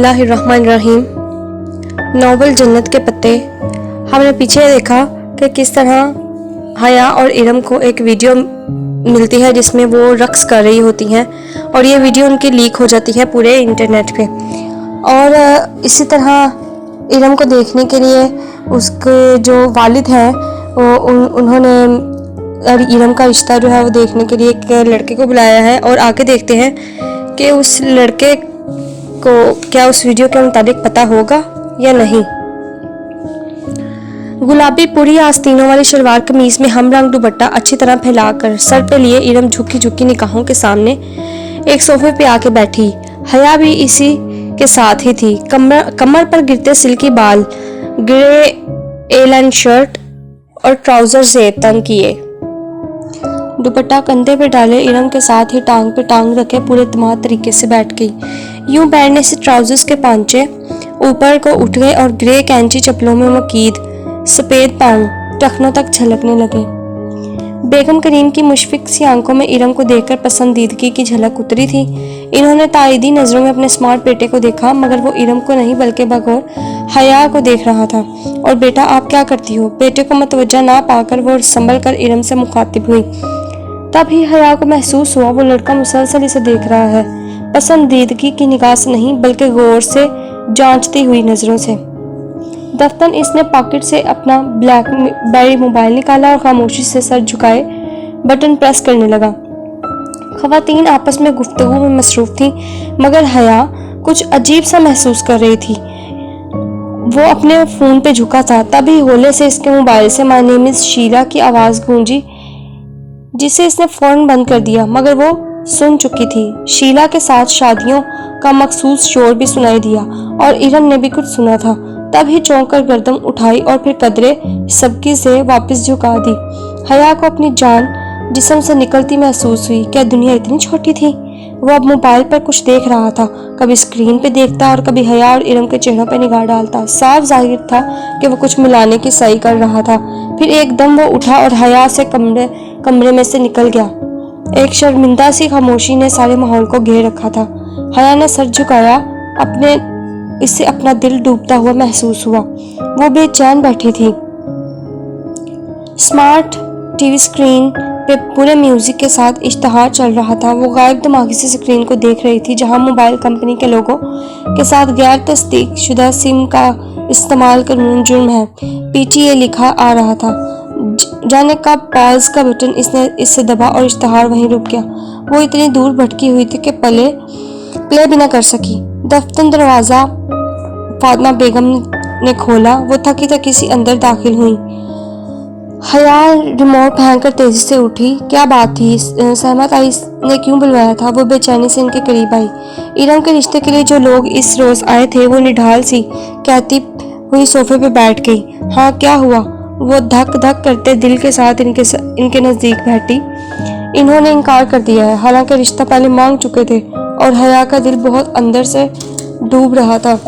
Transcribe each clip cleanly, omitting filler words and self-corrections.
बिस्मिल्लाहिर्रहमानिर्रहीम। नोवेल जन्नत के पत्ते। हमने पीछे देखा कि किस तरह हया और इरम को एक वीडियो मिलती है जिसमें वो रक्स कर रही होती हैं और ये वीडियो उनकी लीक हो जाती है पूरे इंटरनेट पे। और इसी तरह इरम को देखने के लिए उसके जो वालिद हैं उन्होंने इरम का रिश्ता जो है वो देखने के लिए एक लड़के को बुलाया है और आके देखते हैं कि उस लड़के को क्या उस वीडियो के मुताबिक पता होगा या नहीं। गुलाबी पूरी आस्तीनों वाली शलवार कमीज में हम रंग दुपट्टा अच्छी तरह फैलाकर सर पे लिए इरम झुकी झुकी निगाहों के सामने एक सोफे पे आके बैठी। हया भी इसी के साथ ही थी। कमर पर गिरते सिल्की बाल, ग्रे ए-लाइन शर्ट और ट्राउजर जेब तंग किए, दुपट्टा कंधे पे डाले इरम के साथ ही टांग पे टांग रखे पूरे तमाम तरीके से बैठ गई। यूं बैठने से ट्राउजर्स के पांचे ऊपर को उठ गए और ग्रे कैंची चप्पलों में मकीद सफेद पांव टखनों तक झलकने लगे। बेगम करीम की मुशफिक सी आंखों में इरम को देखकर पसंदीदगी की झलक उतरी थी। इन्होंने ताईदी नजरों में अपने स्मार्ट बेटे को देखा, मगर वो इरम को नहीं बल्कि बगौर हया को देख रहा था। और बेटा आप क्या करती हो? बेटे को मतवज्जा ना पाकर वो संभल कर इरम से मुखातिब हुई। तभी हया को महसूस हुआ वो लड़का मुसलसल इसे देख रहा है, पसंदीदगी की निगाह से नहीं बल्कि गौर से जांचती हुई नजरों से। दफ्तन इसने पॉकेट से अपना ब्लैकबेरी मोबाइल निकाला और खामोशी से सर झुकाए बटन प्रेस करने लगा। खवातीन आपस में गुफ्तगू में मसरूफ थीं, मगर हया कुछ अजीब सा महसूस कर रही थी। वो अपने फोन पे झुका था, तभी होले से इसके मोबाइल से माय नेम इज शीला की आवाज गूंजी, जिसे इसने फौरन बंद कर दिया, मगर वो सुन चुकी थी। शीला के साथ शादियों का मखसूस शोर भी सुनाई दिया और इरम ने भी कुछ सुना था। तभी चौंक कर गर्दन उठाई और फिर कदरे सबकी से वापस झुका दी। हया को अपनी जान जिस्म से निकलती महसूस हुई। क्या दुनिया इतनी छोटी थी? वो अब मोबाइल पर कुछ देख रहा था, कभी स्क्रीन पे देखता और कभी हया और इरम के चेहरों पे निगाह डालता। साफ जाहिर था कि वो कुछ मिलाने की सही कर रहा था। फिर एकदम वो उठा और हया से कमरे में से निकल गया। एक शर्मिंदा सी खामोशी ने सारे माहौल को घेर रखा था। हया ने सर झुकाया, इससे अपना दिल डूबता हुआ महसूस हुआ। वो बेचैन बैठी थी। स्मार्ट टीवी स्क्रीन पे पूरे म्यूजिक के साथ इश्तहार चल रहा था। वो गायब दिमागी से स्क्रीन को देख रही थी, जहां मोबाइल कंपनी के लोगों के साथ गैर तस्दीक शुदा सिम का इस्तेमाल कानून जुर्म है, PTA लिखा आ रहा था। जाने कब पॉज का बटन इससे दबा और इश्तहार वहीं रुक गया। वो इतनी दूर भटकी हुई थी कि प्ले भी ना कर सकी। दफ्तर दरवाजा फातिमा बेगम ने खोला। वो थकी थकी सी अंदर दाखिल हुई। हया रिमोट फेंक कर तेजी से उठी। क्या बात थी? सहमत आई ने क्यों बुलवाया था? वो बेचैनी से इनके करीब आई। इरम के रिश्ते के लिए जो लोग इस रोज आए थे, वो निढाल सी कहती हुई सोफे पे बैठ गई। हाँ क्या हुआ? वो धक धक करते दिल के साथ इनके नजदीक बैठी। इन्होंने इनकार कर दिया है, हालांकि रिश्ता पहले मांग चुके थे। और हया का दिल बहुत अंदर से डूब रहा था।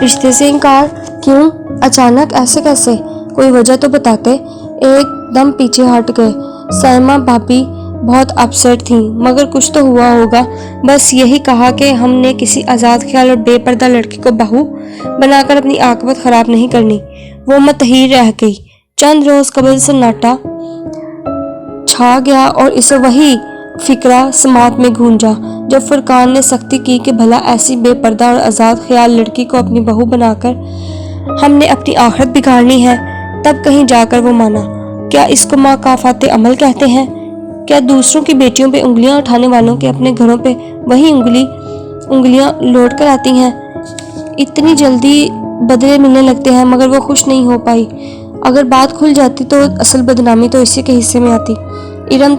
रिश्ते से इनकार? क्यों? अचानक? ऐसे कैसे? कोई वजह तो बताते। एकदम पीछे हट गए। सैमा भाभी बहुत अपसेट थी, मगर कुछ तो हुआ होगा। बस यही कहा कि हमने किसी आज़ाद ख्याल और बेपर्दा लड़की को बहू बनाकर अपनी आकबत खराब नहीं करनी। वो मतहीर रह गई। चंद रोज कबल सन्नाटा छा गया और इसे वही फिक्रा समात में गूंजा जब फुरकान ने सख्ती की कि भला ऐसी बेपर्दा और आज़ाद ख्याल लड़की को अपनी बहू बनाकर हमने अपनी आखिरत बिगाड़नी है। तब कहीं जाकर वो माना। क्या इसको माकाफाते अमल कहते हैं? क्या दूसरों की बेटियों पे उंगलियां उठाने वालों के अपने घरों पे वही उंगलियां लौट कर आती हैं? इतनी जल्दी बदले मिलने लगते हैं, मगर वो खुश नहीं हो पाई। अगर बात खुल जाती तो असल बदनामी तो इसी के हिस्से में आती। इरम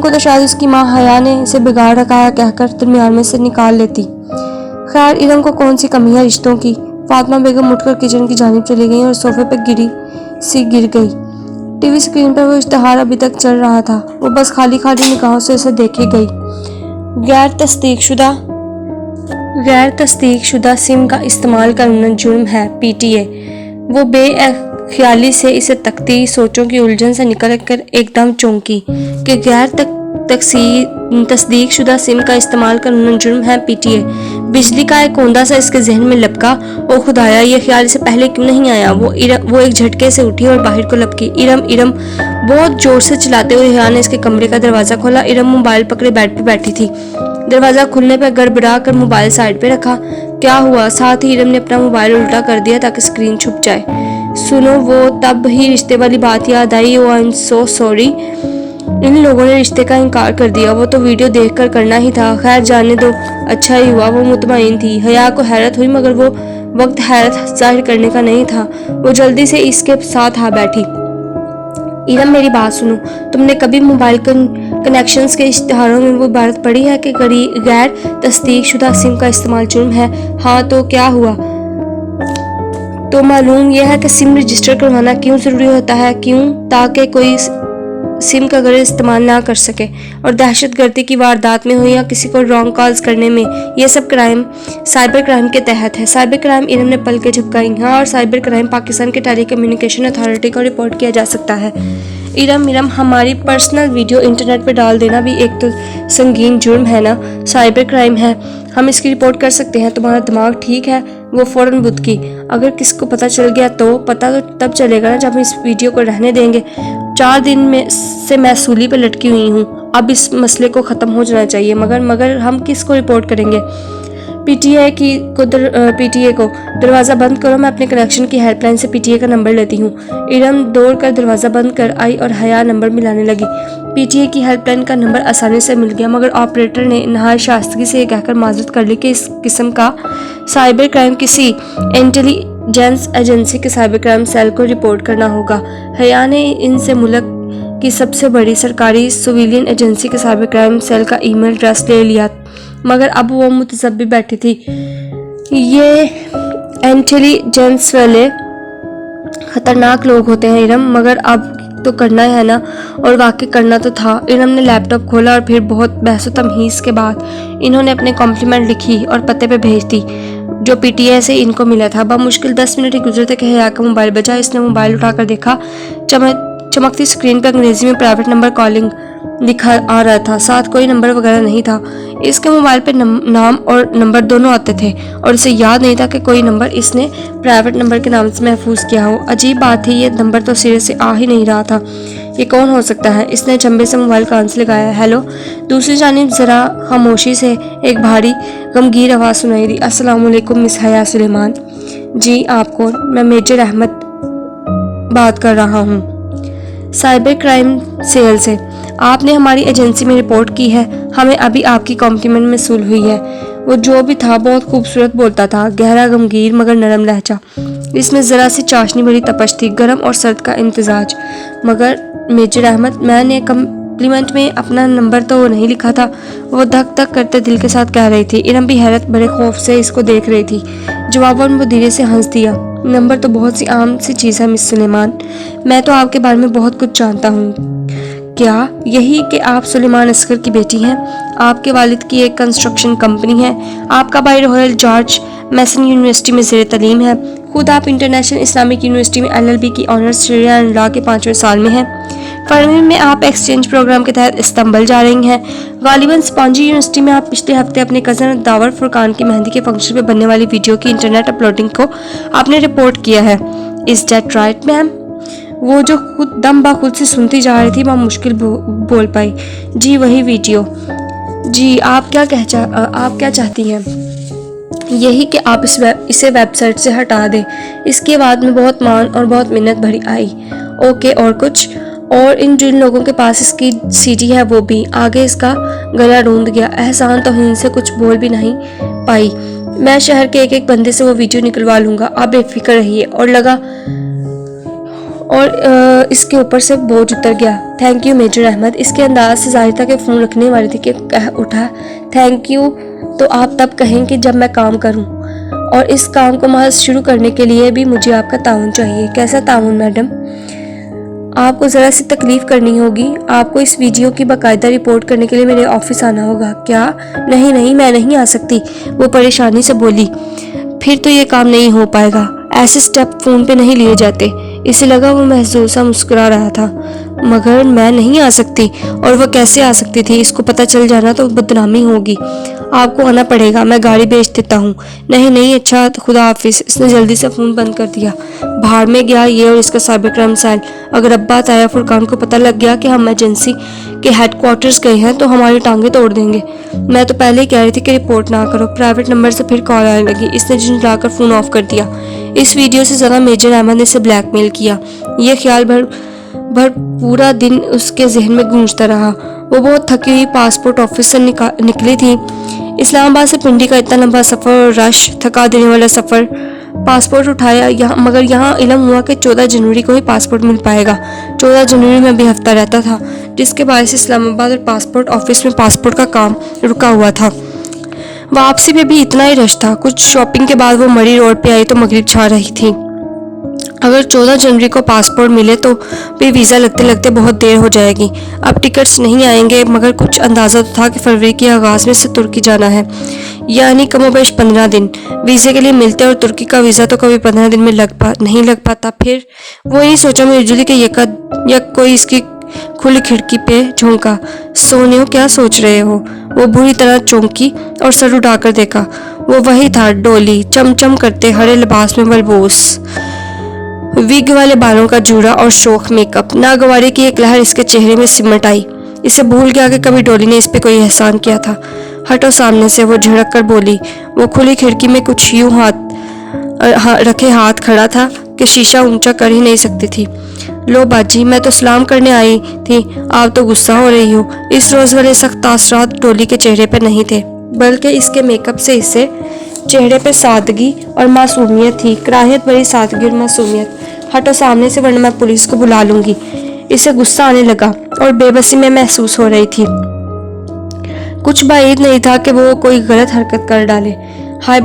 को तो शायद उसकी माँ हया ने इसे बिगाड़ रखा है कहकर दरमियान में से निकाल लेती। खैर, इरम को कौन सी कमी है रिश्तों की? फातिमा बेगम उठकर किचन की जानिब चली गई और सोफे पर गिर गई। टीवी स्क्रीन पर वो इश्तहार अभी तक चल रहा था। वो बस खाली खाली निगाहों से इसे देखे गई। गैर तस्दीक शुदा सिम का इस्तेमाल कानूनन जुर्म है, PTA। वो बेख्याली से इसे तकती, सोचों की उलझन से निकल कर एकदम चौंकी कि गैर तस्दीक शुदा सिम का इस्तेमाल करना जुर्म है। पीटीए। बिजली का एक कोंदा सा इसके जहन में लपका। ओ खुदाया, ये ख्याल इसे पहले क्यों नहीं आया। वो एक झटके से उठी और बाहर को लपकी। इरम इरम बहुत जोर से चिल्लाते हुए हया ने इसके कमरे का दरवाजा खोला। इरम मोबाइल पकड़े बेड पे बैठी थी। दरवाजा खुलने पर गड़बड़ा कर मोबाइल साइड पे रखा। क्या हुआ? साथ ही इरम ने अपना मोबाइल उल्टा कर दिया ताकि स्क्रीन छुप जाए। सुनो, वो तब ही रिश्ते वाली बात याद आई। ओ आई एम सो सॉरी, इन लोगों ने रिश्ते का इनकार कर दिया। वो तो वीडियो देखकर करना ही था। खैर जाने दो, अच्छा ही हुआ। वो मुतमईन थी। हया को हैरत हुई मगर वो वक्त हैरत जाहिर करने का नहीं था। वो जल्दी से इसके साथ आ बैठी। इरम मेरी बात सुनो, तुमने कभी मोबाइल कनेक्शंस के इश्तिहारों में वो इबारत पढ़ी है कि गैर तस्दीक शुदा सिम का इस्तेमाल जुर्म है? हाँ तो क्या हुआ? तो मालूम यह है कि सिम रजिस्टर करवाना क्यों ज़रूरी होता है। क्यों? ताकि कोई सिम का गलत इस्तेमाल ना कर सके और दहशतगर्दी की वारदात में हो या किसी को रॉन्ग कॉल्स करने में। यह सब क्राइम साइबर क्राइम के तहत है। Cyber crime. इरम ने पलकें झपकाई। हाँ, और साइबर क्राइम पाकिस्तान के टेली कम्युनिकेशन अथॉरिटी को रिपोर्ट किया जा सकता है। इरम हमारी पर्सनल वीडियो इंटरनेट पर डाल देना भी एक तो संगीन जुर्म है ना, साइबर क्राइम है। हम इसकी रिपोर्ट कर सकते हैं। तुम्हारा दिमाग ठीक है? वो फौरन बुत की। अगर किसको पता चल गया तो पता तो तब चलेगा ना जब हम इस वीडियो को रहने देंगे। 4 दिन में से मैं सूली पे लटकी हुई हूँ। अब इस मसले को ख़त्म हो जाना चाहिए। मगर हम किसको रिपोर्ट करेंगे? पीटीए को। दरवाज़ा बंद करो, मैं अपने कनेक्शन की हेल्पलाइन से पीटीए का नंबर लेती हूँ। इरम दौड़ कर दरवाज़ा बंद कर आई और हया नंबर मिलाने लगी। पीटीए की हेल्पलाइन का नंबर आसानी से मिल गया मगर ऑपरेटर ने नहायत शास्तगी से कहकर माजरत कर ली कि इस किस्म का साइबर क्राइम किसी इंटेलिजेंस एजेंसी के साइबर क्राइम सेल को रिपोर्ट करना होगा। हया ने इनसे मुल्क की सबसे बड़ी सरकारी सिविलियन एजेंसी के साइबर क्राइम सेल का ईमेल एड्रेस ले लिया मगर अब वो मुतज़ब्बी बैठी थी। ये इंटेलिजेंस वाले खतरनाक लोग होते हैं इरम, मगर अब तो करना है ना। और वाकई करना तो था। इरम ने लैपटॉप खोला और फिर बहुत बहस तमहीज़ के बाद इन्होंने अपने कॉम्प्लीमेंट लिखी और पते पे भेज दी जो पीटीए से इनको मिला था। मुश्किल 10 मिनट ही गुजरे थे कि हया का मोबाइल बजा। इसने मोबाइल उठाकर देखा। चमकती स्क्रीन पर अंग्रेजी में प्राइवेट नंबर कॉलिंग लिखा आ रहा था। साथ कोई नंबर वगैरह नहीं था। इसके मोबाइल पे नाम और नंबर दोनों आते थे और इसे याद नहीं था कि कोई नंबर इसने प्राइवेट नंबर के नाम से महफूज किया हो। अजीब बात थी, ये नंबर तो सिरे से आ ही नहीं रहा था। ये कौन हो सकता है? इसने चंबे से मोबाइल कान से लगाया। हेलो। दूसरी जानिब ज़रा खामोशी से एक भारी गमगीर आवाज़ सुनाई दी। अस्सलाम वालेकुम मिस हया सुलेमान। जी आप कौन? मैं मेजर अहमद बात कर रहा हूँ, साइबर क्राइम सेल से। आपने हमारी एजेंसी में रिपोर्ट की है। हमें अभी आपकी कॉम्प्लीमेंट मसूल हुई है। वो जो भी था बहुत खूबसूरत बोलता था, गहरा गमगीर मगर नरम लहजा। इसमें ज़रा सी चाशनी भरी तपश थी, गर्म और सर्द का इम्तिजाज। मगर मेजर अहमद, मैंने कम्प्लीमेंट में अपना नंबर तो नहीं लिखा था, वो धक धक करते दिल के साथ कह रही थी। इरम भी हैरत बड़े खौफ से इसको देख रही थी। जवाबन वो धीरे से हंस दिया। नंबर तो बहुत सी आम सी चीज़ है मिस सुलेमान। मैं तो आपके बारे में बहुत कुछ जानता हूँ। क्या यही कि आप सुलेमान अस्कर की बेटी हैं? आपके वालिद की एक कंस्ट्रक्शन कंपनी है। आपका भाई रॉयल जॉर्ज मैसन यूनिवर्सिटी में ज़ेर तालीम है। खुद आप इंटरनेशनल इस्लामिक यूनिवर्सिटी में LLB की ऑनर्स शरिया एंड लॉ के 5वें साल में हैं। फरवरी में आप एक्सचेंज प्रोग्राम के तहत इस्तांबुल जा रही हैं। गालिबन स्पॉन्जी यूनिवर्सिटी में आप पिछले हफ्ते अपने कज़न दावर फुरकान की मेहंदी के फंक्शन में बनने वाली वीडियो की इंटरनेट अपलोडिंग को आपने रिपोर्ट किया है। Is that right ma'am? वो जो खुद दम बा खुद से सुनती जा रही थी वह मुश्किल बोल पाई। जी वही वीडियो। जी आप क्या चाहती हैं? यही कि आप इसे वेबसाइट से हटा दें। इसके बाद में बहुत मान और बहुत मिन्नत भरी आई। ओके, और कुछ? और इन जिन लोगों के पास इसकी CD है वो भी। आगे इसका गला ढूंढ गया। एहसान तौहीन से कुछ बोल भी नहीं पाई। मैं शहर के एक बंदे से वो वीडियो निकलवा लूँगा, आप बेफिक्र रहिए। और इसके ऊपर से बोझ उतर गया। Thank you major Ahmad. इसके अंदाज से जाहिर था कि फ़ोन रखने वाली थी कि उठा। थैंक यू तो आप तब कहें कि जब मैं काम करूं, और इस काम को महज शुरू करने के लिए भी मुझे आपका ताउन चाहिए। कैसा ताउन मैडम? आपको ज़रा सी तकलीफ़ करनी होगी। आपको इस वीडियो की बाकायदा रिपोर्ट करने के लिए मेरे ऑफिस आना होगा। क्या? नहीं मैं नहीं आ सकती, वो परेशानी से बोली। फिर तो ये काम नहीं हो पाएगा। ऐसे स्टेप फ़ोन पे नहीं लिए जाते। इसे लगा वो महसूस सा मुस्कुरा रहा था। मगर मैं नहीं आ सकती। और वह कैसे आ सकती थी? इसको पता चल जाना तो बदनामी होगी। आपको आना पड़ेगा, मैं गाड़ी भेज देता हूँ। नहीं नहीं, अच्छा खुदा हाफिज। इसने जल्दी से फ़ोन बंद कर दिया। बाहर में गया ये और इसका साइबर क्राइम सेल। अगर अब्बा ताया फुरकान को पता लग गया कि हम एजेंसी के हेडक्वार्टर्स गए हैं तो हमारी टांगें तोड़ देंगे। मैं तो पहले ही कह रही थी कि रिपोर्ट ना करो। प्राइवेट नंबर से फिर कॉल आने लगी। इसने झुंझलाकर फ़ोन ऑफ कर दिया। इस वीडियो से ज़्यादा मेजर अहमद ने इसे ब्लैकमेल किया। ये ख्याल भर पूरा दिन उसके जहन में गूंजता रहा। वो बहुत थकी हुई पासपोर्ट ऑफिस से निकली थी। इस्लामाबाद से पिंडी का इतना लंबा सफ़र और रश, थका देने वाला सफ़र। पासपोर्ट उठाया मगर यहाँ इल्म हुआ कि 14 जनवरी को ही पासपोर्ट मिल पाएगा। 14 जनवरी में भी हफ्ता रहता था, जिसके बायस इस्लामाबाद और पासपोर्ट ऑफिस में पासपोर्ट का काम रुका हुआ था। वापसी में भी इतना ही रश था। कुछ शॉपिंग के बाद वो मरी रोड पे आई तो मगरिब छा रही थी। अगर 14 जनवरी को पासपोर्ट मिले तो भी वीज़ा लगते लगते बहुत देर हो जाएगी। अब टिकट्स नहीं आएंगे, मगर कुछ अंदाज़ा तो था कि फरवरी के आगाज़ में से तुर्की जाना है, यानी कमोबेश 15 दिन वीज़े के लिए मिलते। और तुर्की का वीज़ा तो कभी 15 दिन में नहीं लग पाता। फिर वो यही सोचा मिर्जुली कि यक कोई इसकी खुली खिड़की पे झोंका। सोनियो, क्या सोच रहे हो? वो बुरी तरह चौंकी और सर उठाकर देखा। वो वही था, डोली, चमचम करते हरे लिबास में बलबोस, विग वाले बालों का जूड़ा और शौक मेकअप। नागवारी की एक लहर इसके चेहरे में सिमट आई। इसे भूल गया कि कभी डोली ने इस पे कोई एहसान किया था। हटो सामने से, वो झिड़क कर बोली। वो खुली खिड़की में कुछ यूं रखे हाथ खड़ा था कि शीशा ऊंचा कर ही नहीं सकती थी। लो बाजी, मैं तो सलाम करने आई थी, आप तो गुस्सा हो रही हो। इस रोज वाले सख्त तासरात डोली के चेहरे पर नहीं थे, बल्कि इसके मेकअप से इसे चेहरे पर सादगी और मासूमियत थी, कराहियत भरी सादगी और मासूमियत। हटो सामने से, वरना मैं पुलिस को बुला लूंगी। इसे गुस्सा आने लगा और बेबसी में महसूस हो रही थी। कुछ बाइद नहीं था कि वो कोई गलत हरकत कर डाले। हाय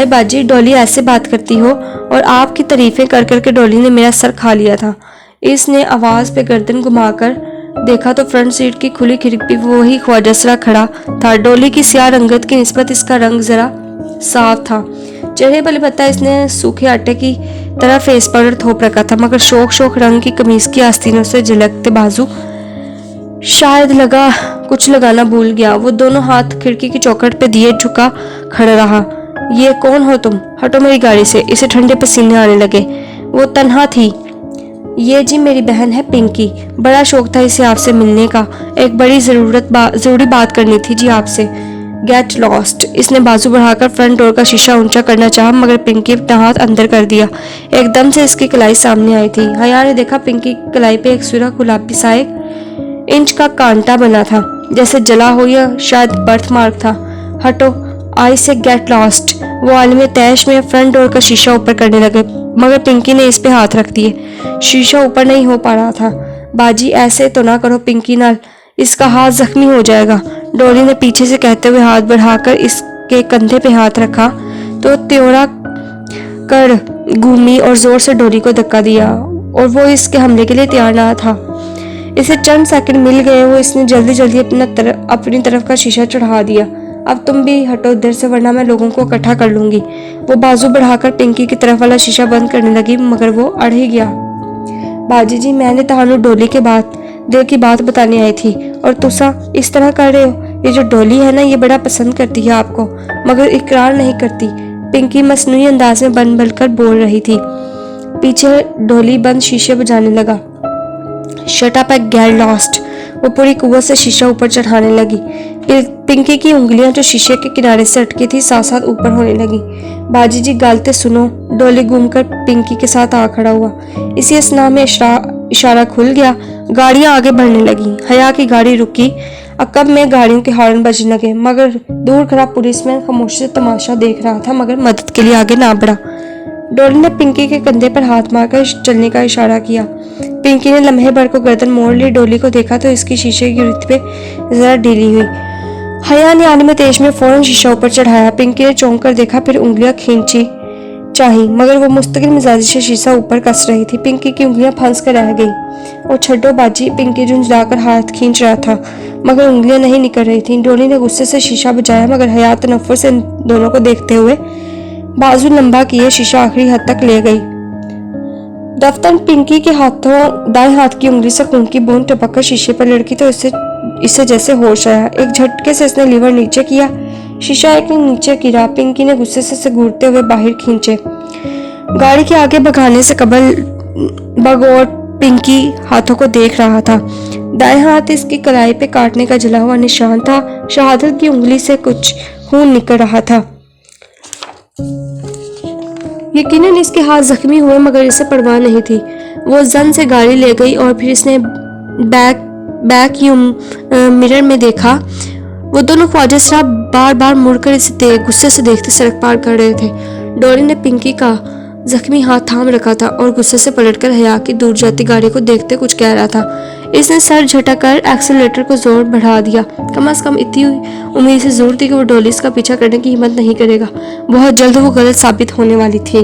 बाजी, डोली ऐसे बात करती हो? और आपकी तारीफें कर कर के डोली ने मेरा सर खा लिया था। इसने आवाज पे गर्दन घुमाकर देखा तो फ्रंट सीट की खुली खिड़की पे वही ख्वाजा खड़ा था। डोली की स्याह रंगत की निस्बत इसका रंग जरा साफ था। चेहरे पर लिपटा इसने सूखे आटे की तरह फेस पाउडर थोप रखा था, मगर शोक रंग की कमीज की आस्तीनों से झलकते बाजू शायद कुछ लगाना भूल गया। वो दोनों हाथ खिड़की की चौखट पे दिए झुका खड़ा रहा। ये कौन हो तुम? हटो मेरी गाड़ी से। इसे ठंडे पसीने आने लगे। वो तन्हा थी। ये जी मेरी बहन है पिंकी। बड़ा शौक था इसे आपसे मिलने का। एक बड़ी जरूरी बात करनी थी जी आपसे। Get lost. इसने बाजू बढ़ाकर फ्रंट डोर का शीशा ऊंचा करना चाहा, मगर पिंकी अपना हाथ अंदर कर दिया। एकदम से इसकी कलाई सामने आई थी। हया ने देखा पिंकी की कलाई पे एक सुरख गुलाबी सा 1 इंच का कांटा बना था, जैसे जला हो या शायद बर्थ मार्क था। हटो, आई से गेट लॉस्ट। वो आलमी तैश में फ्रंट डोर का शीशा ऊपर करने लगे, मगर पिंकी ने इस पे हाथ रख दिए। शीशा ऊपर नहीं हो पा रहा था। बाजी ऐसे तो ना करो पिंकी नाल, इसका हाथ जख्मी हो जाएगा। डोली ने पीछे से कहते हुए हाथ बढ़ाकर इसके कंधे पे हाथ रखा तो त्योरा कर घूमी और जोर से डोली को धक्का दिया, और वो इसके हमले के लिए तैयार ना था। इसे चंद सेकंड मिल गए। वो इसने जल्दी अपनी तरफ का शीशा चढ़ा दिया। अब तुम भी हटो इधर से, वरना मैं लोगों को इकट्ठा कर लूंगी। वो बाजू बढ़ाकर पिंकी की तरफ वाला शीशा बंद करने लगी, मगर वो अड़ ही गया। बाजी जी, मैंने तहानू डोली के दिल की बात बताने आई थी, और तुसा इस तरह कर रहे हो। ये जो डोली है ना, ये बड़ा पसंद करती है आपको, मगर इकरार नहीं करती। पिंकी मसनूई अंदाज में बन कर बोल रही थी। पीछे डोली बंद शीशे बजाने लगा। Shut up and get lost. वो पूरी कुव्वत से शीशा ऊपर चढ़ाने लगी। पिंकी की उंगलियां जो शीशे के किनारे से अटकी थी साथ साथ ऊपर होने लगी। बाजी जी गालते सुनो। डोली घूमकर पिंकी के साथ आ खड़ा हुआ। इसी असना में इशारा खुल गया। गाड़ियां आगे बढ़ने लगी। हया की गाड़ी रुकी। अकब में गाड़ियों के हॉर्न बजने लगे, मगर दूर खड़ा पुलिसमैन खामोशी से तमाशा देख रहा था, मगर मदद के लिए आगे ना बढ़ा। डोली ने पिंकी के कंधे पर हाथ मारकर चलने का इशारा किया। पिंकी ने लम्हे भर को गर्दन मोड़ ली। डोली को देखा तो इसकी शीशे की रित पे जरा ढीली हुई। हया ने आने में तेज में फौरन शीशा ऊपर चढ़ाया। पिंकी ने चौंक कर देखा, फिर उंगलियां खींची चाही, मगर वो मुस्तकिल मिजाजी से शीशा ऊपर कस रही थी। पिंकी की उंगलियां फंस कर रह गई। और छड्डो बाजी, पिंकी झुंझलाकर हाथ खींच रहा था, मगर उंगलियां नहीं निकल रही थी। डोली ने गुस्से से शीशा बजाया, मगर हया तनफ्फुर से दोनों को देखते हुए बाजू लंबा किए शीशा आखिरी हद तक ले गई। रफ्तार पिंकी के हाथों दाएं हाथ की उंगली से खून की बूंद टपक कर शीशे पर लड़की तो इससे जैसे होश आया। एक झटके से इसने लीवर नीचे किया, शीशा एक नीचे गिरा। पिंकी ने गुस्से से घूरते हुए बाहर खींचे। गाड़ी के आगे भगाने से कबल बगौर पिंकी हाथों को देख रहा था। दाएं हाथ इसकी कलाई पे काटने का जला हुआ निशान था। शहादत की उंगली से कुछ खून निकल रहा था। यकीनन इसके हाथ जख्मी हुए, मगर इसे परवाह नहीं थी। वो जन से गाड़ी ले गई और फिर इसने बैक मिरर में देखा। वो दोनों ख्वाजा साहब बार बार मुड़कर इसे गुस्से से देखते सड़क पार कर रहे थे। डोरी ने पिंकी का जख्मी हाथ थाम रखा था और गुस्से से पलटकर हया की दूर जाती गाड़ी को देखते कुछ कह रहा था। इसने सर झटककर एक्सीलरेटर को जोर बढ़ा दिया। कम से कम इतनी उम्मीद से जरूर थी कि वो डॉलिस का पीछा करने की हिम्मत नहीं करेगा। बहुत जल्द वो गलत साबित होने वाली थी।